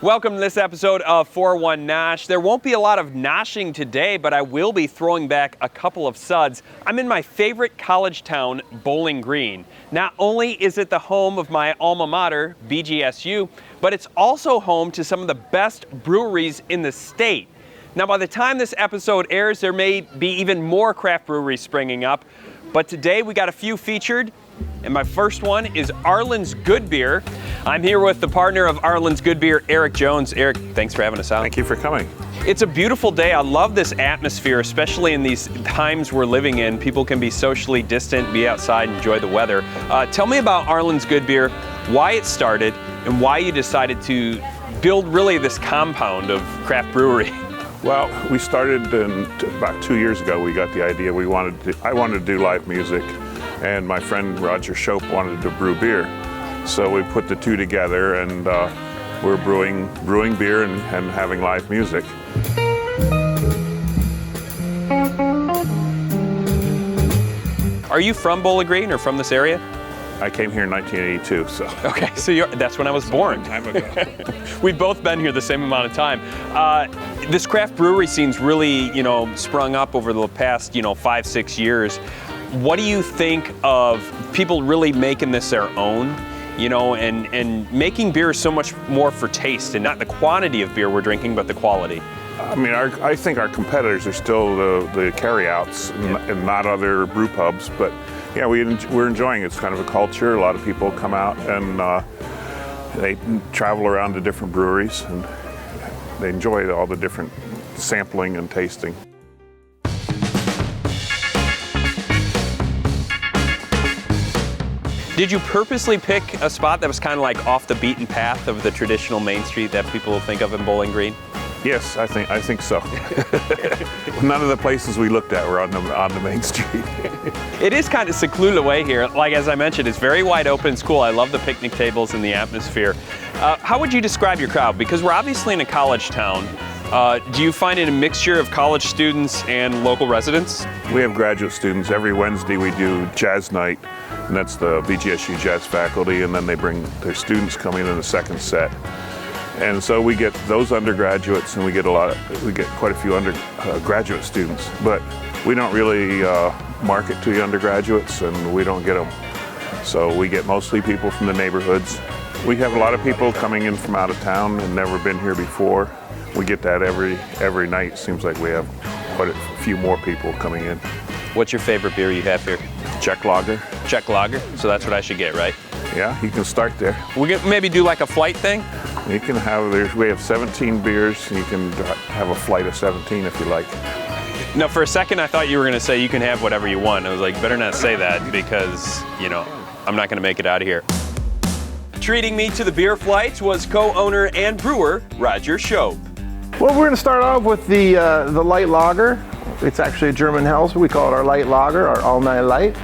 Welcome to this episode of 4-1 Nosh. There won't be a lot of noshing today, but I will be throwing back a couple of suds. I'm in my favorite college town, Bowling Green. Not only is it the home of my alma mater, BGSU, but it's also home to some of the best breweries in the state. Now, by the time this episode airs, there may be even more craft breweries springing up, but today we got a few featured. And my first one is Arlyn's Good Beer. I'm here with the partner of Arlyn's Good Beer, Eric Jones. Eric, thanks for having us out. Thank you for coming. It's a beautiful day. I love this atmosphere, especially in these times we're living in. People can be socially distant, be outside, enjoy the weather. Tell me about Arlyn's Good Beer, why it started, and why you decided to build really this compound of craft brewery. Well, we started about 2 years ago. We got the idea I wanted to do live music, and my friend Roger Shope wanted to brew beer. So we put the two together, and we're brewing beer and having live music. Are you from Bowling Green or from this area? I came here in 1982, so. Okay, so that's when I was born. A long time ago. We've both been here the same amount of time. This craft brewery scene's really, sprung up over the past, 5-6 years. What do you think of people really making this their own, and making beer so much more for taste and not the quantity of beer we're drinking, but the quality? I mean, I think our competitors are still the carryouts and not other brew pubs, but yeah, we're enjoying it. It's kind of a culture. A lot of people come out and they travel around to different breweries and they enjoy all the different sampling and tasting. Did you purposely pick a spot that was kind of like off the beaten path of the traditional Main Street that people think of in Bowling Green? Yes, I think so. None of the places we looked at were on the Main Street. It is kind of secluded away here. Like, as I mentioned, it's very wide open. It's cool. I love the picnic tables and the atmosphere. How would you describe your crowd? Because we're obviously in a college town. Do you find it a mixture of college students and local residents? We have graduate students. Every Wednesday we do jazz night, and that's the BGSU jazz faculty, and then they bring their students coming in the second set. And so we get those undergraduates, and we get quite a few undergraduate students, but we don't really market to the undergraduates, and we don't get them. So we get mostly people from the neighborhoods. We have a lot of people coming in from out of town and never been here before. We get that every night. Seems like we have quite a few more people coming in. What's your favorite beer you have here? Czech lager. Czech lager? So that's what I should get, right? Yeah, you can start there. We can maybe do like a flight thing? You can we have 17 beers, and you can have a flight of 17 if you like. No, for a second I thought you were going to say you can have whatever you want. I was like, better not say that because, I'm not going to make it out of here. Treating me to the beer flights was co-owner and brewer Roger Shope. Well, we're going to start off with the light lager. It's actually a German Helles. We call it our light lager, our all-night light.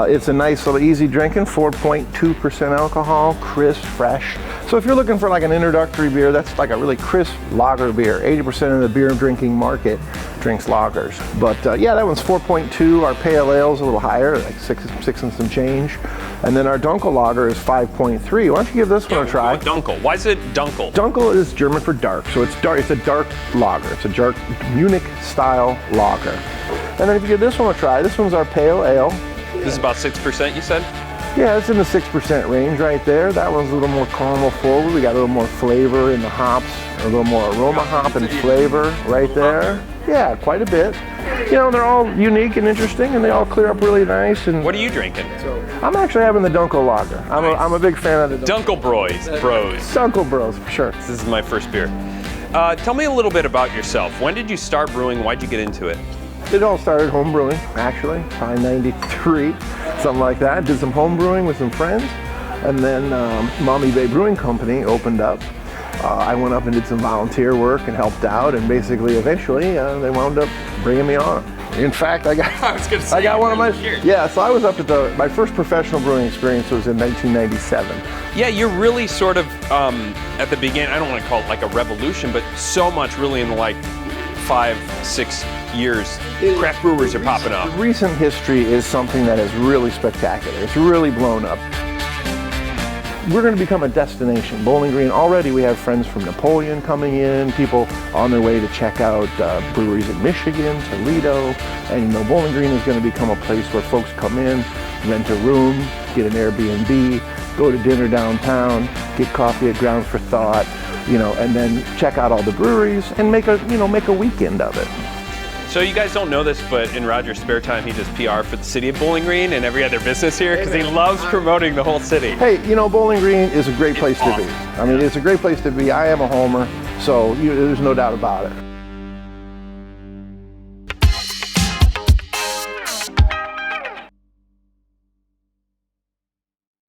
It's a nice little easy drinking, 4.2% alcohol, crisp, fresh. So if you're looking for like an introductory beer, that's like a really crisp lager beer. 80% of the beer drinking market drinks lagers. But yeah, that one's 4.2. Our pale ale's a little higher, like six and some change. And then our Dunkel lager is 5.3. Why don't you give this one a try? Dunkel. Why is it Dunkel? Dunkel is German for dark, so it's dark. It's a dark lager. It's a dark Munich style lager. And then if you give this one a try, this one's our pale ale. This is about 6%, you said? Yeah, it's in the 6% range right there. That one's a little more caramel forward. We got a little more flavor in the hops, a little more aroma hop and flavor right there. Yeah, quite a bit. They're all unique and interesting, and they all clear up really nice. And what are you drinking? I'm actually having the Dunkel lager. I'm a big fan of the Dunkel Bros. Dunkel Bros, for sure. This is my first beer. Tell me a little bit about yourself. When did you start brewing? Why'd you get into it? It all started home brewing, actually, probably 93, something like that. Did some home brewing with some friends, and then Mommy Bay Brewing Company opened up. I went up and did some volunteer work and helped out, and basically, eventually, they wound up bringing me on. In fact, I got one of my, so I was up at my first professional brewing experience was in 1997. Yeah, you're really sort of, at the beginning, I don't want to call it like a revolution, but so much really in like 5-6 years, craft brewers are popping up. Recent history is something that is really spectacular. It's really blown up. we're going to become a destination. Bowling Green, already we have friends from Napoleon coming in, people on their way to check out breweries in Michigan, Toledo, and you know, Bowling Green is going to become a place where folks come in, rent a room, get an Airbnb, go to dinner downtown, get coffee at Grounds for Thought, you know, and then check out all the breweries and make a weekend of it. So you guys don't know this, but in Roger's spare time, he does PR for the city of Bowling Green and every other business here because he loves promoting the whole city. Hey, you know, Bowling Green is a great place to be. I mean, it's a great place to be. I am a homer, so there's no doubt about it.